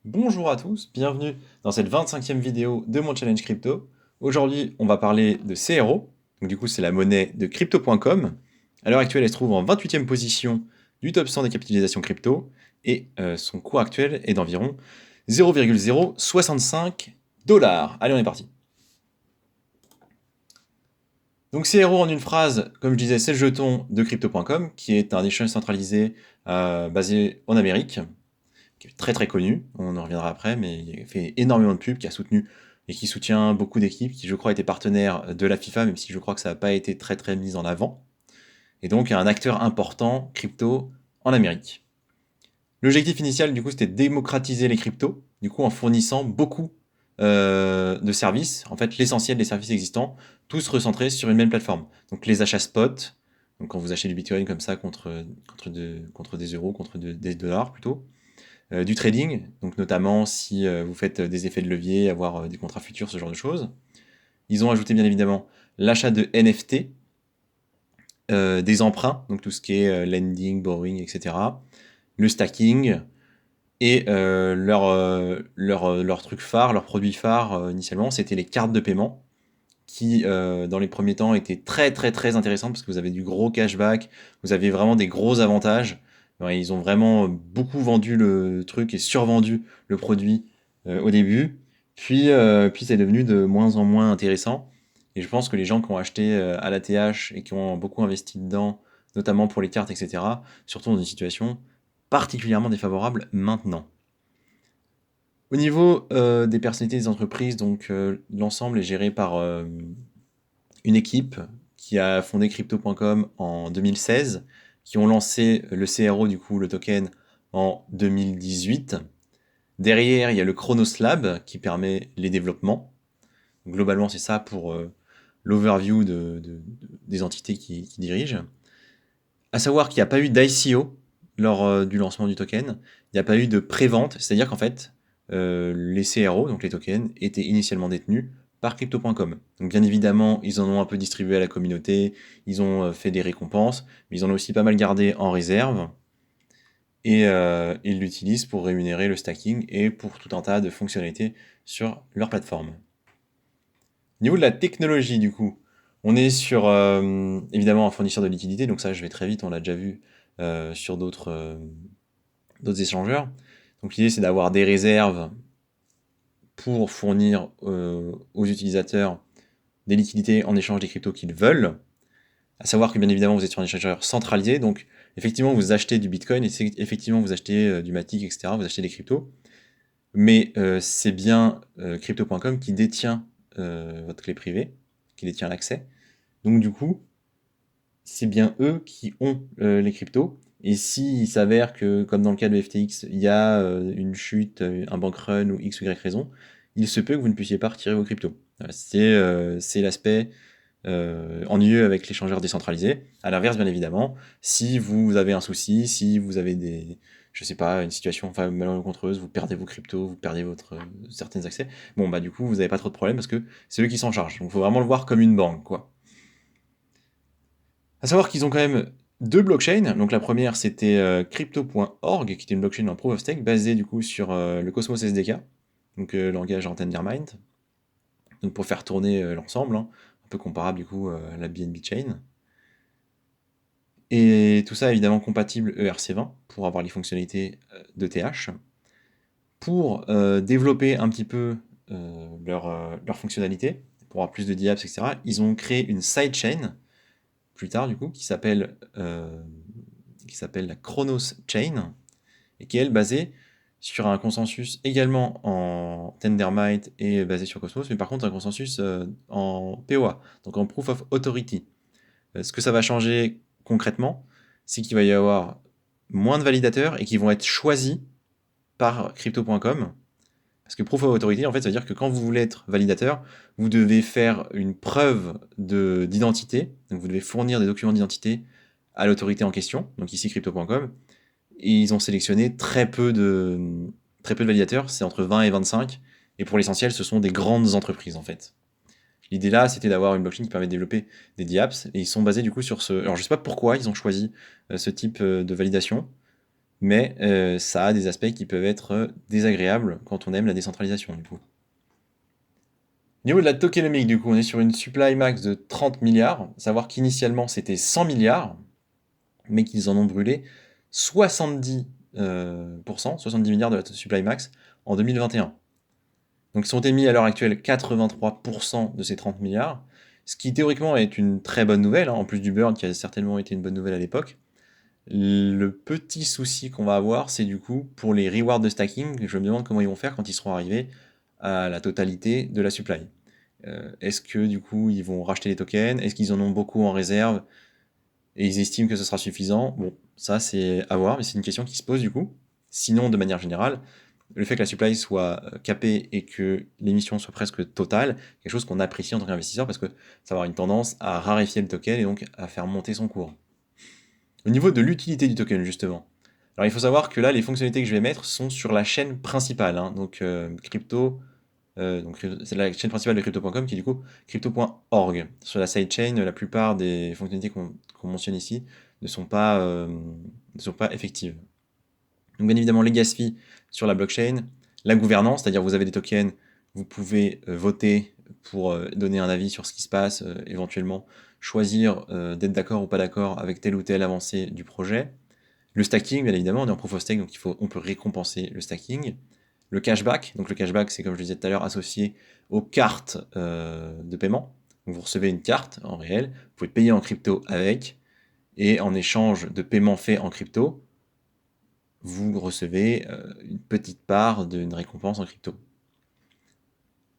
Bonjour à tous, bienvenue dans cette 25e vidéo de mon challenge crypto. Aujourd'hui, on va parler de CRO, donc du coup c'est la monnaie de crypto.com. À l'heure actuelle, elle se trouve en 28e position du top 100 des capitalisations crypto et son cours actuel est d'environ 0,065 dollars. Allez, on est parti. Donc CRO en une phrase, comme je disais, c'est le jeton de crypto.com qui est un échange centralisé basé en Amérique, qui est très très connu, on en reviendra après, mais il a fait énormément de pubs, qui a soutenu et qui soutient beaucoup d'équipes, qui je crois étaient partenaires de la FIFA, même si je crois que ça n'a pas été très très mis en avant. Et donc un acteur important crypto en Amérique. L'objectif initial du coup c'était de démocratiser les cryptos, du coup en fournissant beaucoup de services, en fait l'essentiel des services existants, tous recentrés sur une même plateforme. Donc les achats spot, donc quand vous achetez du bitcoin comme ça contre des euros, des dollars plutôt, du trading, donc notamment si vous faites des effets de levier, avoir des contrats futurs, ce genre de choses. Ils ont ajouté bien évidemment l'achat de NFT, des emprunts, donc tout ce qui est lending, borrowing, etc. Le stacking et leur truc phare, leur produit phare initialement, c'était les cartes de paiement qui, dans les premiers temps, étaient très très très intéressantes parce que vous avez du gros cashback, vous avez vraiment des gros avantages. Ouais, ils ont vraiment beaucoup vendu le truc et survendu le produit au début. Puis c'est devenu de moins en moins intéressant. Et je pense que les gens qui ont acheté à la TH et qui ont beaucoup investi dedans, notamment pour les cartes, etc., surtout dans une situation particulièrement défavorable maintenant. Au niveau des personnalités des entreprises, donc l'ensemble est géré par une équipe qui a fondé crypto.com en 2016, qui ont lancé le CRO, du coup, le token, en 2018. Derrière, il y a le Chronos Lab qui permet les développements. Globalement, c'est ça pour l'overview des entités qui dirigent. À savoir qu'il n'y a pas eu d'ICO lors du lancement du token. Il n'y a pas eu de pré-vente, c'est-à-dire qu'en fait, les CRO, donc les tokens, étaient initialement détenus par crypto.com. Donc bien évidemment, ils en ont un peu distribué à la communauté, ils ont fait des récompenses, mais ils en ont aussi pas mal gardé en réserve, et ils l'utilisent pour rémunérer le stacking et pour tout un tas de fonctionnalités sur leur plateforme. Au niveau de la technologie, du coup, on est sur évidemment un fournisseur de liquidité, donc ça je vais très vite, on l'a déjà vu sur d'autres échangeurs. Donc l'idée c'est d'avoir des réserves pour fournir aux utilisateurs des liquidités en échange des cryptos qu'ils veulent. À savoir que bien évidemment vous êtes sur un échangeur centralisé, donc effectivement vous achetez du Bitcoin et effectivement vous achetez du Matic, etc. Vous achetez des cryptos, mais c'est bien crypto.com qui détient votre clé privée, qui détient l'accès. Donc du coup, c'est bien eux qui ont les cryptos. Et s'il s'avère que, comme dans le cas de FTX, il y a une chute, un bank run ou X ou Y raison, il se peut que vous ne puissiez pas retirer vos cryptos. Voilà, c'est l'aspect ennuyeux avec l'échangeur décentralisé. À l'inverse, bien évidemment, si vous avez un souci, si vous avez je sais pas, une situation enfin, malencontreuse, vous perdez vos cryptos, vous perdez certains accès, bon bah du coup vous n'avez pas trop de problème parce que c'est eux qui s'en chargent. Donc il faut vraiment le voir comme une banque, quoi. À savoir qu'ils ont quand même deux blockchains. Donc la première c'était crypto.org, qui était une blockchain en proof of stake basée du coup sur le Cosmos SDK, donc langage en Tendermint, donc pour faire tourner l'ensemble, hein, un peu comparable du coup à la BNB Chain. Et tout ça évidemment compatible ERC20 pour avoir les fonctionnalités de TH. Pour développer un petit peu leur fonctionnalité, pour avoir plus de dApps, etc., ils ont créé une sidechain plus tard du coup qui s'appelle la Chronos Chain et qui est elle basée sur un consensus également en Tendermint et basé sur Cosmos, mais par contre un consensus en POA, donc en Proof of Authority. Ce que ça va changer concrètement, c'est qu'il va y avoir moins de validateurs et qui vont être choisis par crypto.com. Parce que Proof of Authority, en fait, ça veut dire que quand vous voulez être validateur, vous devez faire une preuve d'identité, donc vous devez fournir des documents d'identité à l'autorité en question, donc ici crypto.com, et ils ont sélectionné très peu de validateurs, c'est entre 20 et 25, et pour l'essentiel, ce sont des grandes entreprises en fait. L'idée là, c'était d'avoir une blockchain qui permet de développer des dApps, et ils sont basés du coup sur ce. Alors je sais pas pourquoi ils ont choisi ce type de validation. mais ça a des aspects qui peuvent être désagréables quand on aime la décentralisation, du coup. Au niveau de la tokenomics, du coup, on est sur une supply max de 30 milliards, à savoir qu'initialement c'était 100 milliards, mais qu'ils en ont brûlé 70%, 70 milliards de la supply max en 2021. Donc ils sont émis à l'heure actuelle 83% de ces 30 milliards, ce qui théoriquement est une très bonne nouvelle, hein, en plus du burn qui a certainement été une bonne nouvelle à l'époque. Le petit souci qu'on va avoir, c'est du coup pour les rewards de stacking, je me demande comment ils vont faire quand ils seront arrivés à la totalité de la supply. Est-ce que du coup ils vont racheter les tokens? Est-ce qu'ils en ont beaucoup en réserve et ils estiment que ce sera suffisant? Bon, ça c'est à voir, mais c'est une question qui se pose du coup. Sinon, de manière générale, le fait que la supply soit capée et que l'émission soit presque totale, quelque chose qu'on apprécie en tant qu'investisseur parce que ça va avoir une tendance à raréfier le token et donc à faire monter son cours. Au niveau de l'utilité du token, justement. Alors il faut savoir que là, les fonctionnalités que je vais mettre sont sur la chaîne principale, hein, donc crypto, c'est la chaîne principale de crypto.com qui est du coup crypto.org. Sur la sidechain, la plupart des fonctionnalités qu'on mentionne ici ne sont pas effectives. Donc bien évidemment les gas fees sur la blockchain, la gouvernance, c'est-à-dire vous avez des tokens, vous pouvez voter pour donner un avis sur ce qui se passe, éventuellement choisir d'être d'accord ou pas d'accord avec telle ou telle avancée du projet. Le stacking, bien évidemment, on est en proof of stake, donc on peut récompenser le stacking. Le cashback, donc le cashback, c'est comme je le disais tout à l'heure, associé aux cartes de paiement. Donc vous recevez une carte en réel, vous pouvez payer en crypto avec, et en échange de paiements faits en crypto, vous recevez une petite part d'une récompense en crypto.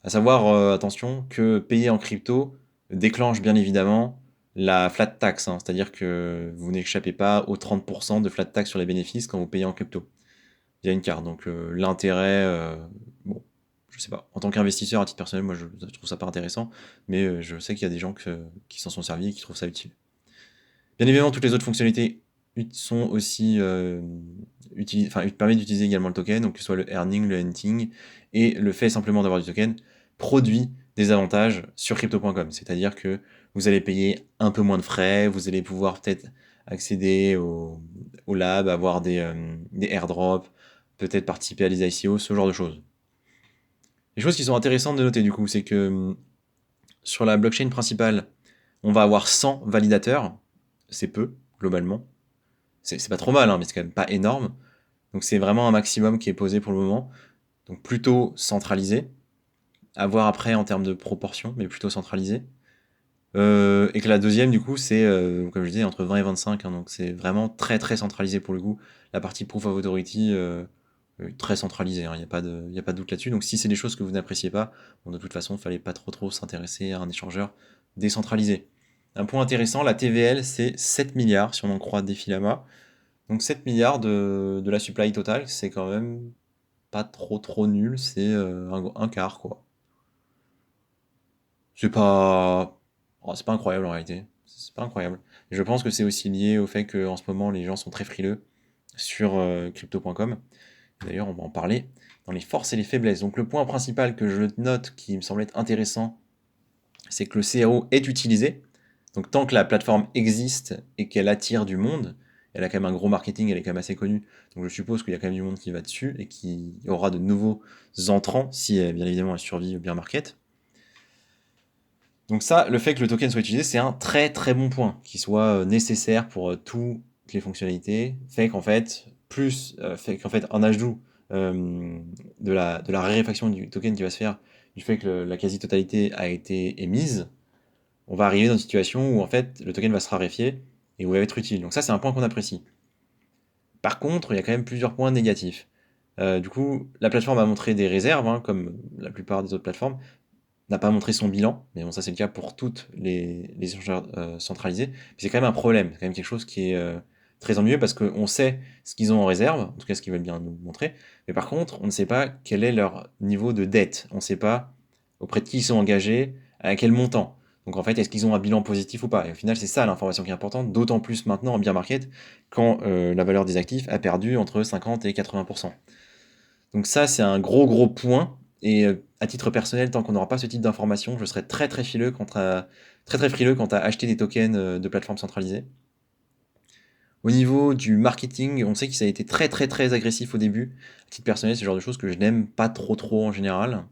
À savoir, attention, que payer en crypto déclenche bien évidemment la flat tax, hein, c'est-à-dire que vous n'échappez pas aux 30% de flat tax sur les bénéfices quand vous payez en crypto via une carte. Donc l'intérêt, bon, je sais pas. En tant qu'investisseur, à titre personnel, moi je trouve ça pas intéressant, mais je sais qu'il y a des gens qui s'en sont servis et qui trouvent ça utile. Bien évidemment, toutes les autres fonctionnalités sont aussi enfin, permettent d'utiliser également le token, donc que ce soit le earning, le hunting, et le fait simplement d'avoir du token produit des avantages sur crypto.com. C'est-à-dire que vous allez payer un peu moins de frais, vous allez pouvoir peut-être accéder au lab, avoir des airdrops, peut-être participer à des ICO, ce genre de choses. Les choses qui sont intéressantes de noter du coup, c'est que sur la blockchain principale, on va avoir 100 validateurs, c'est peu globalement. C'est pas trop mal, hein, mais c'est quand même pas énorme. Donc c'est vraiment un maximum qui est posé pour le moment. Donc plutôt centralisé. À voir après en termes de proportion, mais plutôt centralisé. Et que la deuxième, du coup, c'est, comme je disais, entre 20 et 25. Hein, donc c'est vraiment très très centralisé pour le coup. La partie Proof of Authority, très centralisée. Il n'y a pas de doute là-dessus. Donc si c'est des choses que vous n'appréciez pas, bon, de toute façon, il ne fallait pas trop s'intéresser à un échangeur décentralisé. Un point intéressant, la TVL, c'est 7 milliards, si on en croit Defilama. Donc 7 milliards de la supply totale, c'est quand même pas trop nul, c'est un quart quoi. C'est pas incroyable en réalité. C'est pas incroyable. Et je pense que c'est aussi lié au fait qu'en ce moment les gens sont très frileux sur crypto.com. D'ailleurs, on va en parler dans les forces et les faiblesses. Donc le point principal que je note qui me semble être intéressant, c'est que le CRO est utilisé. Donc tant que la plateforme existe et qu'elle attire du monde, elle a quand même un gros marketing, elle est quand même assez connue. Donc je suppose qu'il y a quand même du monde qui va dessus et qu'il y aura de nouveaux entrants si bien évidemment elle survit bien market. Donc ça, le fait que le token soit utilisé, c'est un très bon point, qu'il soit nécessaire pour toutes les fonctionnalités, fait qu'en fait un ajout de la raréfaction du token qui va se faire, du fait que la quasi-totalité a été émise, on va arriver dans une situation où en fait le token va se raréfier et où il va être utile. Donc ça, c'est un point qu'on apprécie. Par contre, il y a quand même plusieurs points négatifs. Du coup, la plateforme a montré des réserves, hein, comme la plupart des autres plateformes, n'a pas montré son bilan, mais bon, ça c'est le cas pour toutes les échangeurs centralisés. Mais c'est quand même un problème, c'est quand même quelque chose qui est très ennuyeux parce qu'on sait ce qu'ils ont en réserve, en tout cas ce qu'ils veulent bien nous montrer, mais par contre, on ne sait pas quel est leur niveau de dette, on ne sait pas auprès de qui ils sont engagés, à quel montant. Donc en fait, est-ce qu'ils ont un bilan positif ou pas? Et au final, c'est ça l'information qui est importante, d'autant plus maintenant en bear market, quand la valeur des actifs a perdu entre 50 et 80%. Donc ça, c'est un gros point. Et à titre personnel, tant qu'on n'aura pas ce type d'information, je serai très frileux quant à acheter des tokens de plateformes centralisées. Au niveau du marketing, on sait que ça a été très très très agressif au début. À titre personnel, c'est le genre de choses que je n'aime pas trop trop en général.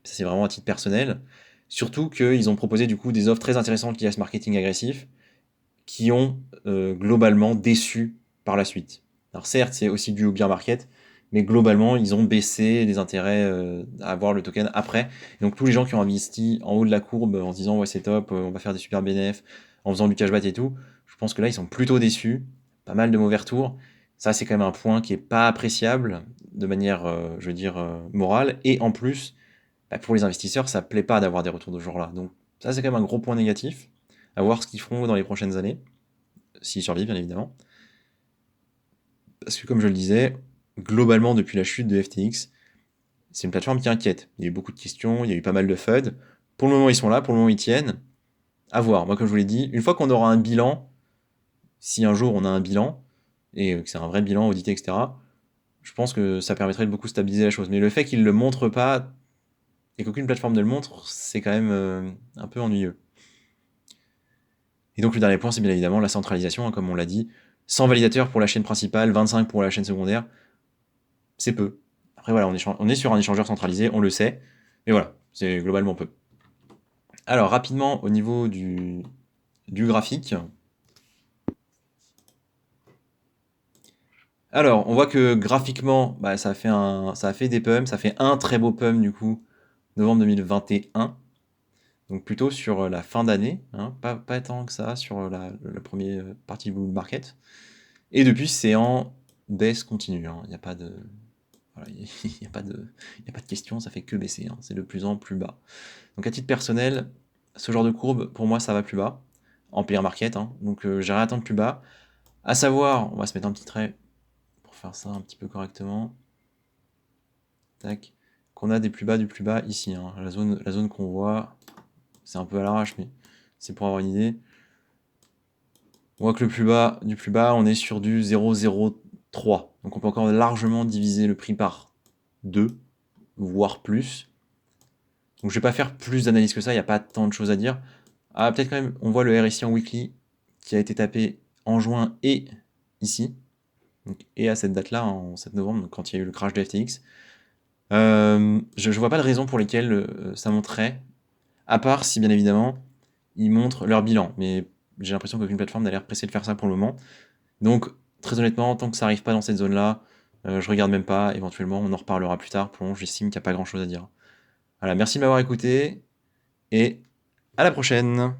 Ça, c'est vraiment à titre personnel. Surtout qu'ils ont proposé du coup des offres très intéressantes liées à ce marketing agressif qui ont globalement déçu par la suite. Alors certes, c'est aussi dû au bear market, mais globalement, ils ont baissé les intérêts à avoir le token après. Et donc tous les gens qui ont investi en haut de la courbe en se disant ouais c'est top, on va faire des super bénéfices, en faisant du cashback et tout, je pense que là ils sont plutôt déçus, pas mal de mauvais retours. Ça c'est quand même un point qui est pas appréciable de manière, je veux dire, morale. Et en plus, bah, pour les investisseurs, ça plaît pas d'avoir des retours de ce genre-là. Donc ça c'est quand même un gros point négatif, à voir ce qu'ils feront dans les prochaines années s'ils survivent bien évidemment. Parce que comme je le disais, globalement depuis la chute de FTX, c'est une plateforme qui inquiète. Il y a eu beaucoup de questions, il y a eu pas mal de FUD. Pour le moment ils sont là, pour le moment ils tiennent. À voir. Moi comme je vous l'ai dit, une fois qu'on aura un bilan, si un jour on a un bilan, et que c'est un vrai bilan audité, etc., je pense que ça permettrait de beaucoup stabiliser la chose. Mais le fait qu'ils ne le montrent pas, et qu'aucune plateforme ne le montre, c'est quand même un peu ennuyeux. Et donc le dernier point, c'est bien évidemment la centralisation, hein, comme on l'a dit. 100 validateurs pour la chaîne principale, 25 pour la chaîne secondaire. C'est peu. Après, voilà, on est sur un échangeur centralisé, on le sait, mais voilà, c'est globalement peu. Alors, rapidement, au niveau du graphique. Alors, on voit que graphiquement, bah, ça a fait des pumps, ça fait un très beau pump du coup, novembre 2021. Donc plutôt sur la fin d'année, hein, pas tant que ça sur la première partie du bull market. Et depuis, c'est en baisse continue, hein. Il n'y a pas de, voilà, il n'y a pas de, il y a pas de question, ça fait que baisser, hein. C'est de plus en plus bas. Donc à titre personnel, ce genre de courbe, pour moi, ça va plus bas, en bear market, hein. Donc j'ai rien à attendre plus bas. À savoir, on va se mettre un petit trait pour faire ça un petit peu correctement. Tac. Qu'on a des plus bas du plus bas ici, hein. La zone qu'on voit, c'est un peu à l'arrache, mais c'est pour avoir une idée. On voit que le plus bas du plus bas, on est sur du 0,03. Donc on peut encore largement diviser le prix par 2, voire plus. Donc je vais pas faire plus d'analyse que ça, il n'y a pas tant de choses à dire. Ah, peut-être quand même, on voit le RSI en weekly qui a été tapé en juin et ici. Donc, et à cette date-là, en 7 novembre, donc quand il y a eu le crash de FTX. Je vois pas de raison pour lesquelles ça monterait, à part si bien évidemment ils montrent leur bilan. Mais j'ai l'impression qu'aucune plateforme n'a l'air pressée de faire ça pour le moment. Donc très honnêtement, tant que ça arrive pas dans cette zone-là, je regarde même pas. Éventuellement, on en reparlera plus tard. Pour le moment, j'estime qu'il n'y a pas grand-chose à dire. Voilà, merci de m'avoir écouté et à la prochaine.